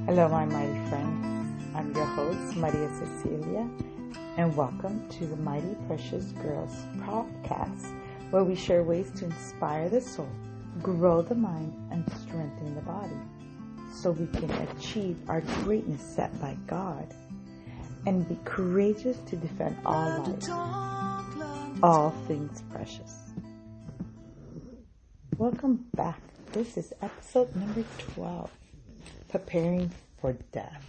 Hello, my mighty friends. I'm your host, Maria Cecilia, and welcome to the Mighty Precious Girls podcast, where we share ways to inspire the soul, grow the mind, and strengthen the body, so we can achieve our greatness set by God, and be courageous to defend all life, all things precious. Welcome back. This is episode number 12. Preparing for death.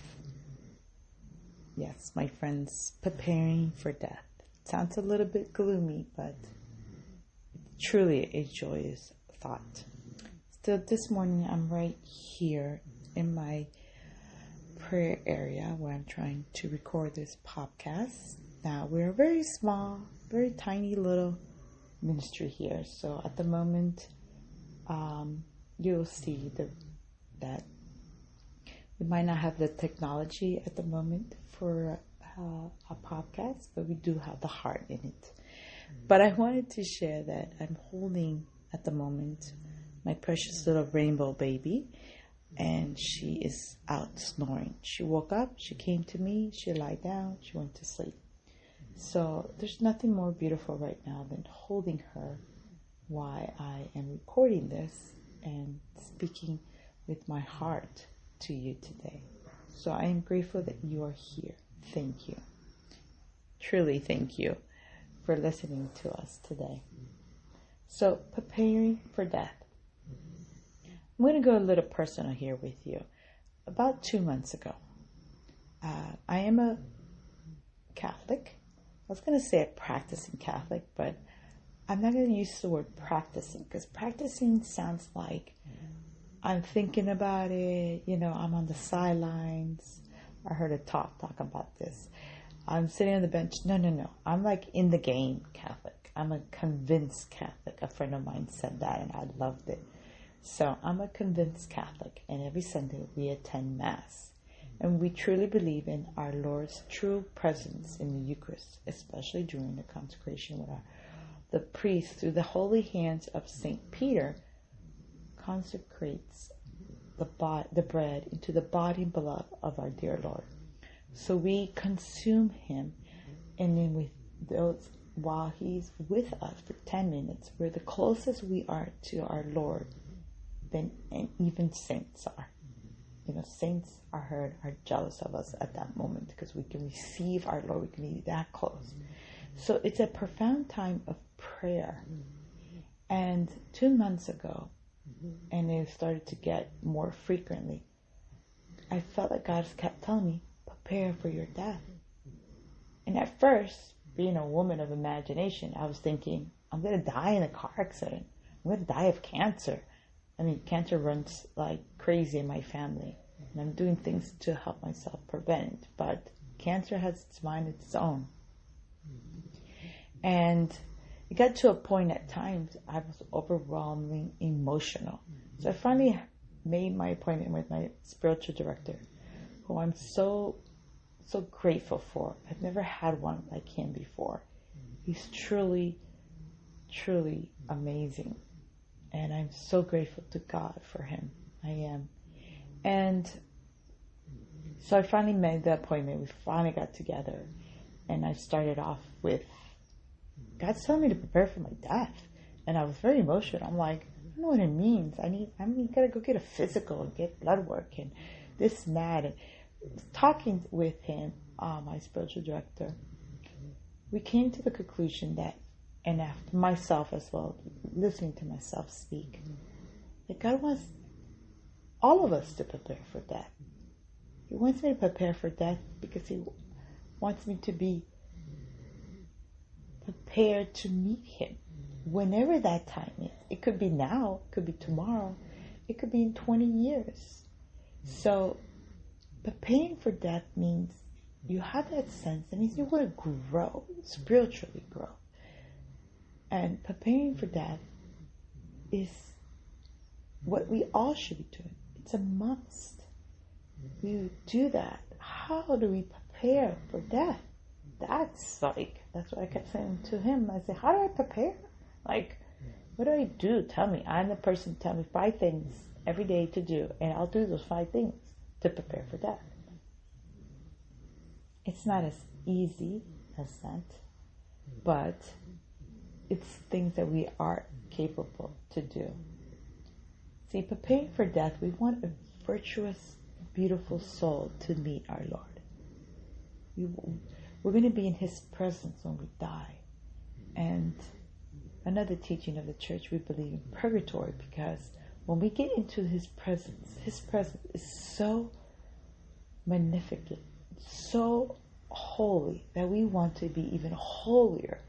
Yes, my friends, preparing for death. It sounds a little bit gloomy, but truly a joyous thought. Still, this morning I'm right here in my prayer area where I'm trying to record this podcast. Now, we're a very small, very tiny little ministry here. So at the moment, you'll see that we might not have the technology at the moment for a podcast, but we do have the heart in it. But I wanted to share that I'm holding at the moment my precious little rainbow baby, and she is out snoring. She woke up, she came to me, she lied down, she went to sleep. So there's nothing more beautiful right now than holding her while I am recording this and speaking with my heart to you today. So I am grateful that you are here. Thank you. Truly thank you for listening to us today. So, preparing for death. I'm going to go a little personal here with you. About 2 months ago, I am a Catholic. I was going to say a practicing Catholic, but I'm not going to use the word practicing, because practicing sounds like I'm thinking about it, I'm on the sidelines. I heard a talk about this. I'm sitting on the bench. No. I'm like in the game Catholic. I'm a convinced Catholic. A friend of mine said that and I loved it. So I'm a convinced Catholic, and every Sunday we attend Mass. And we truly believe in our Lord's true presence in the Eucharist, especially during the consecration with the priest, through the holy hands of St. Peter, consecrates the bread into the body and blood of our dear Lord. So we consume him, and then with those, while he's with us for 10 minutes, we're the closest we are to our Lord than even saints are. Saints are jealous of us at that moment because we can receive our Lord, we can be that close. So it's a profound time of prayer. And 2 months ago, and it started to get more frequently, I felt like God just kept telling me, prepare for your death. And at first, being a woman of imagination, I was thinking, I'm going to die in a car accident. I'm going to die of cancer. Cancer runs like crazy in my family. And I'm doing things to help myself prevent. But cancer has its mind of its own. And it got to a point at times I was overwhelmingly emotional. So I finally made my appointment with my spiritual director, who I'm so grateful for. I've never had one like him before. He's truly, truly amazing. And I'm so grateful to God for him. I am. And so I finally made the appointment. We finally got together. And I started off with, God's telling me to prepare for my death. And I was very emotional. I'm like, I don't know what it means. You gotta go get a physical and get blood work and this and that. And talking with him, my spiritual director, we came to the conclusion that, and after myself as well, listening to myself speak, that God wants all of us to prepare for death. He wants me to prepare for death because he wants me to be prepared to meet him whenever that time is. It could be now, it could be tomorrow, it could be in 20 years. So preparing for death means you have that sense. That means you want to grow, spiritually grow. And preparing for death is what we all should be doing. It's a must. We do that. How do we prepare for death? That's what I kept saying to him. I said, how do I prepare? What do I do? Tell me. I'm the person, tell me 5 things every day to do, and I'll do those 5 things to prepare for death. It's not as easy as that, but it's things that we are capable to do. See, preparing for death, we want a virtuous, beautiful soul to meet our Lord. We're going to be in His presence when we die. And another teaching of the church, we believe in purgatory, because when we get into His presence is so magnificent, so holy, that we want to be even holier.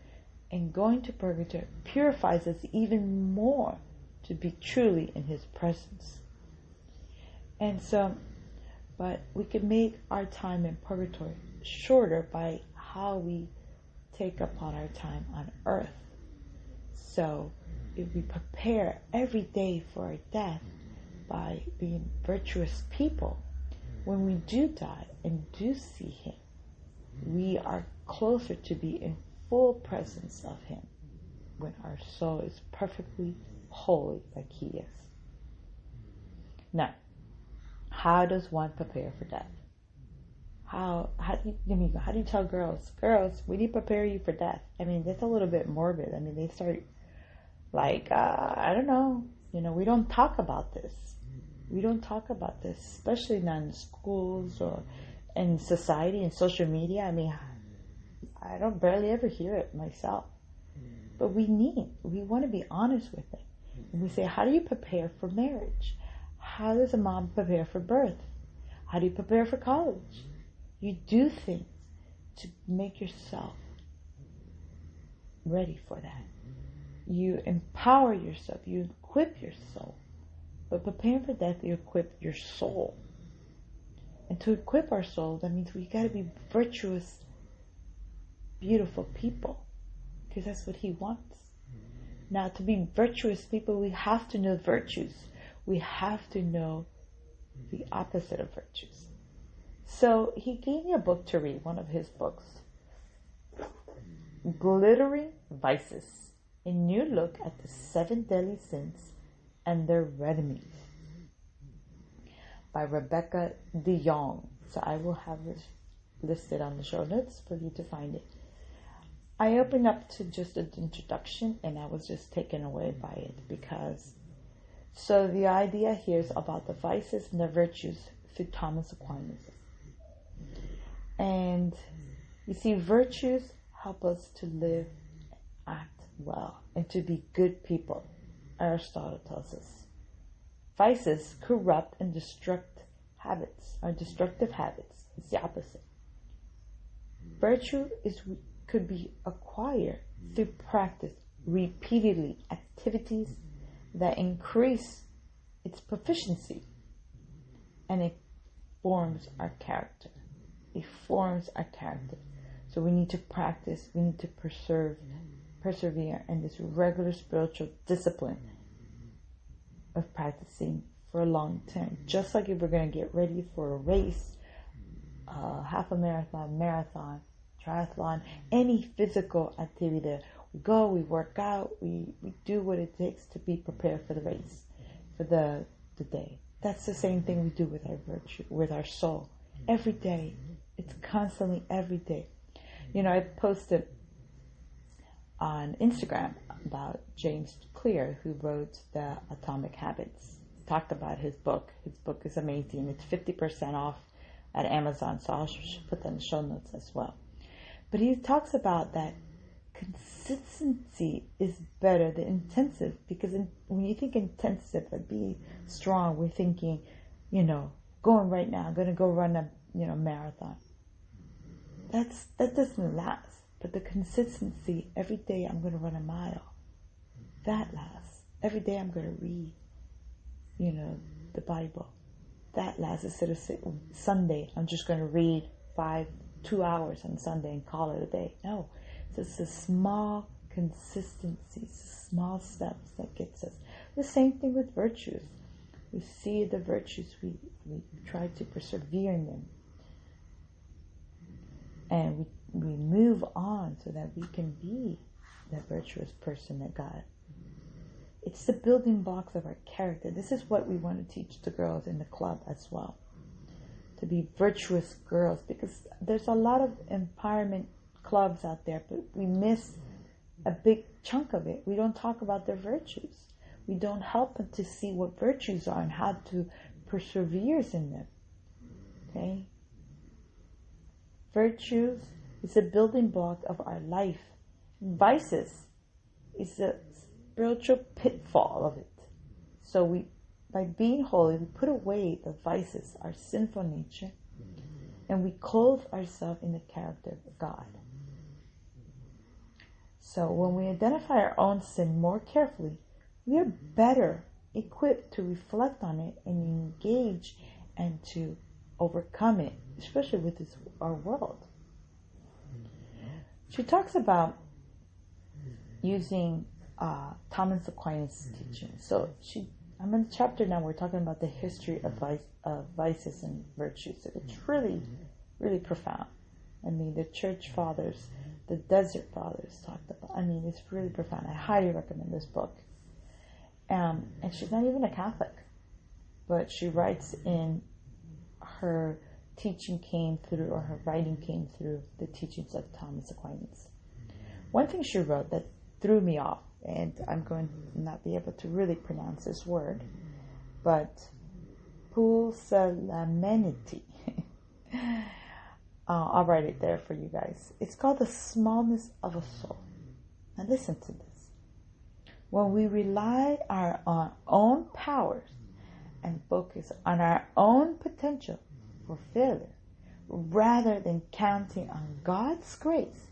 And going to purgatory purifies us even more to be truly in His presence. And so, but we can make our time in purgatory shorter by how we take upon our time on earth. So, if we prepare every day for our death by being virtuous people, when we do die and do see Him, we are closer to be in full presence of Him when our soul is perfectly holy like He is. Now, how does one prepare for death? How do you tell girls, we need to prepare you for death? I mean, that's a little bit morbid. I mean, they start like, I don't know, we don't talk about this. We don't talk about this, especially not in schools or in society and social media. I mean, I don't barely ever hear it myself. But we want to be honest with it. And we say, how do you prepare for marriage? How does a mom prepare for birth? How do you prepare for college? You do things to make yourself ready for that. You empower yourself. You equip your soul. But preparing for death, you equip your soul. And to equip our soul, that means we got to be virtuous, beautiful people, because that's what He wants. Now, to be virtuous people, we have to know virtues. We have to know the opposite of virtues. So He gave me a book to read, one of His books, Glittering Vices, a new look at the 7 deadly sins and their remedies, by Rebecca DeYoung. So I will have this listed on the show notes for you to find it. I opened up to just an introduction, and I was just taken away by it, because so the idea here is about the vices and the virtues through Thomas Aquinas. And you see, virtues help us to live, act well, and to be good people. Aristotle tells us. Vices corrupt and destructive habits. It's the opposite. Virtue could be acquired through practice repeatedly, activities that increase its proficiency, and it forms our character. So we need to practice, we need to persevere in this regular spiritual discipline of practicing for a long term. Just like if we're going to get ready for a race, half a marathon, triathlon, any physical activity that we go, we work out, we do what it takes to be prepared for the race, for the day. That's the same thing we do with our virtue, with our soul. Every day. It's constantly every day. I posted on Instagram about James Clear, who wrote The Atomic Habits. Talked about his book. His book is amazing. It's 50% off at Amazon, so I'll put that in the show notes as well. But he talks about that consistency is better than intensive, because when you think intensive, like be strong, we're thinking, going right now, I'm going to go run a marathon. That doesn't last. But the consistency, every day I'm going to run a mile, that lasts. Every day I'm going to read, the Bible, that lasts. Instead of Sunday, I'm just going to read 2 hours on Sunday and call it a day. No, it's the small consistencies, small steps that gets us. The same thing with virtues. We see the virtues, we try to persevere in them. And we move on so that we can be that virtuous person that God. It's the building blocks of our character. This is what we want to teach the girls in the club as well. to be virtuous girls, because there's a lot of empowerment clubs out there, but we miss a big chunk of it. We don't talk about their virtues. We don't help them to see what virtues are and how to persevere in them. Okay? Virtues is a building block of our life. Vices is a spiritual pitfall of it. So by being holy, we put away the vices, our sinful nature, and we clothe ourselves in the character of God. So when we identify our own sin more carefully, we are better equipped to reflect on it and engage and to overcome it, especially with our world. She talks about using Thomas Aquinas' teaching. So I'm in the chapter now. We're talking about the history of vices and virtues. So it's really, really profound. I mean, the church fathers, the desert fathers talked about. I mean, it's really profound. I highly recommend this book. And she's not even a Catholic, but she writes in her teaching came through, or her writing came through the teachings of Thomas Aquinas. One thing she wrote that threw me off, and I'm going to not be able to really pronounce this word, but pusillanimity. I'll write it there for you guys. It's called the smallness of a soul. Now listen to this. When we rely on our own powers and focus on our own potential for failure, rather than counting on God's grace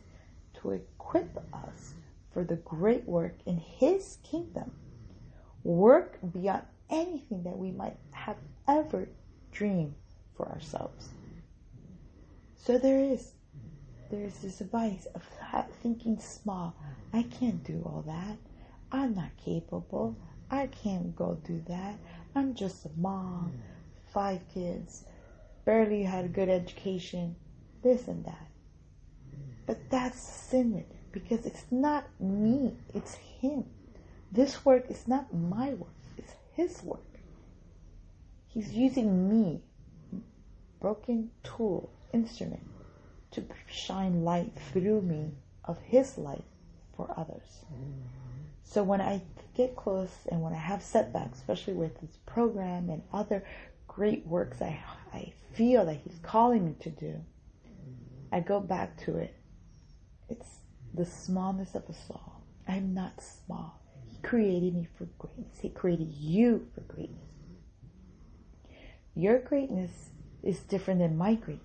to equip us for the great work in His kingdom, work beyond anything that we might have ever dreamed for ourselves. So there is this vice of thinking small. I can't do all that. I'm not capable. I can't go do that. I'm just a mom, 5 kids, barely had a good education, this and that. But that's sin, because it's not me, it's Him. This work is not my work, it's His work. He's using me, broken tool, instrument, to shine light through me of His light for others. So when I get close and when I have setbacks, especially with this program and other great works I feel that He's calling me to do, I go back to it. It's the smallness of a soul. I'm not small. He created me for greatness. He created you for greatness. Your greatness is different than my greatness.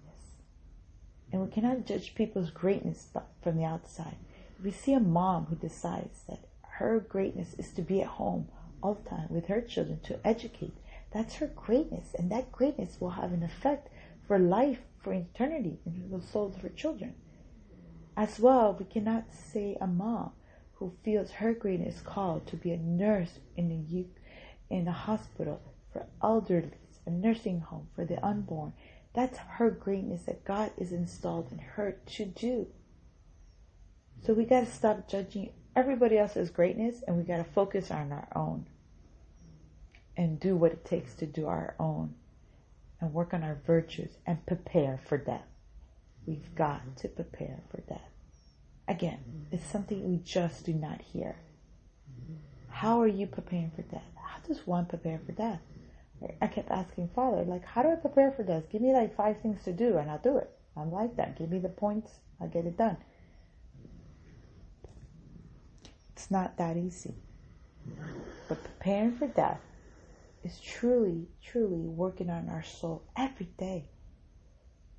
And we cannot judge people's greatness from the outside. If we see a mom who decides that her greatness is to be at home all the time with her children, to educate, that's her greatness. And that greatness will have an effect for life, for eternity, in the souls of her children. As well, we cannot say a mom who feels her greatness is called to be a nurse in a hospital for elderly, a nursing home for the unborn. That's her greatness that God is installed in her to do. So we got to stop judging everybody else's greatness, and we got to focus on our own and do what it takes to do our own and work on our virtues and prepare for death. We've got to prepare for death. Again, it's something we just do not hear. How are you preparing for death? How does one prepare for death? I kept asking Father, how do I prepare for death? Give me 5 things to do and I'll do it. I'm like that. Give me the points, I'll get it done. It's not that easy. But preparing for death is truly, truly working on our soul every day.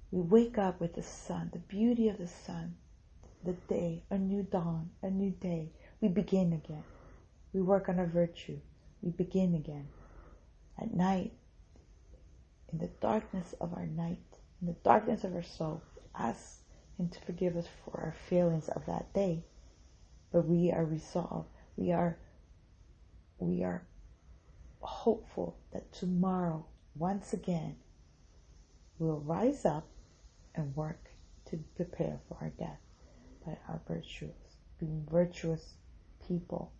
We wake up with the sun, the beauty of the sun, the day, a new dawn, a new day. We begin again. We work on our virtue. We begin again. At night, in the darkness of our night, in the darkness of our soul, ask Him to forgive us for our failings of that day. But we are resolved. We are hopeful that tomorrow, once again, we'll rise up and work to prepare for our death by our virtues, being virtuous people.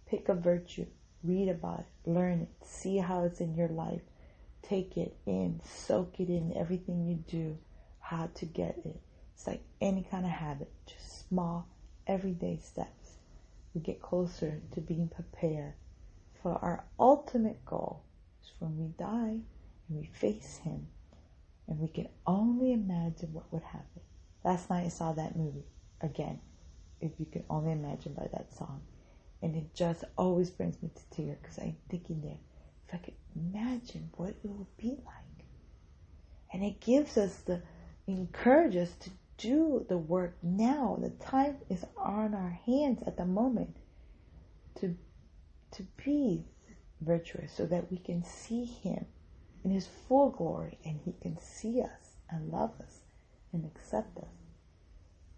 Pick a virtue, read about it, learn it, see how it's in your life. take it in, soak it in everything you do, how to get it. It's like any kind of habit, just small, everyday steps. We get closer to being prepared for our ultimate goal is when we die and we face Him, and we can only imagine what would happen. Last night I saw that movie again, If You Can Only Imagine, by that song, and it just always brings me to tears because I'm thinking there, if I could imagine what it would be like. And it gives us encourages us to do the work now. The time is on our hands at the moment to be virtuous so that we can see Him in His full glory and He can see us and love us and accept us.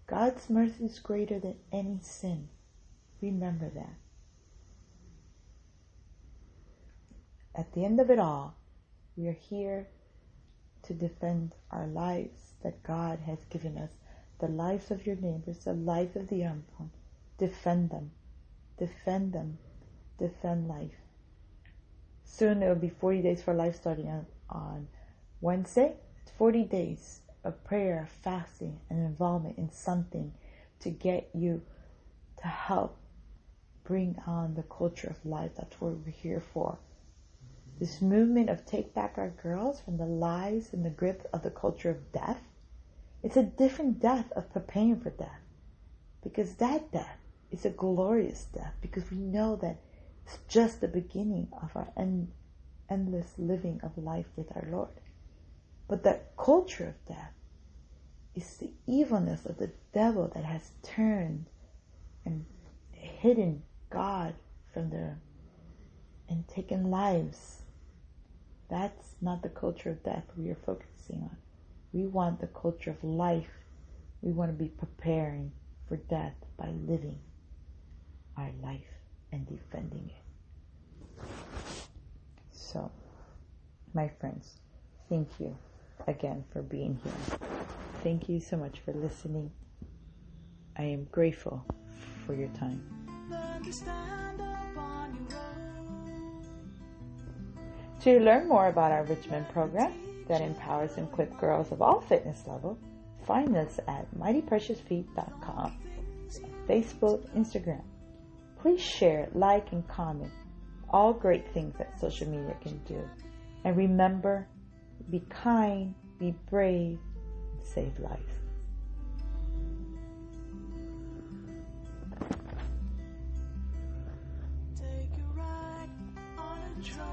God's mercy is greater than any sin. Remember that. At the end of it all, we are here to defend our lives that God has given us, the lives of your neighbors, the life of the unborn. Defend them. Defend them. Defend life. Soon it will be 40 days for life starting on Wednesday. It's 40 days of prayer, fasting, and involvement in something to get you to help bring on the culture of life. That's what we're here for. This movement of take back our girls from the lies and the grip of the culture of death. It's a different death of preparing for death. Because that death is a glorious death. Because we know that it's just the beginning of our endless living of life with our Lord. But the culture of death is the evilness of the devil that has turned and hidden God from and taken lives. That's not the culture of death we are focusing on. We want the culture of life. We want to be preparing for death by living our life and defending it. So, my friends, thank you again for being here. Thank you so much for listening. I am grateful for your time. To learn more about our Richmond program that empowers and equips girls of all fitness levels, find us at mightypreciousfeet.com, Facebook, Instagram. Please share, like, and comment all great things that social media can do. And remember, be kind, be brave, and save lives. Take a ride on a train.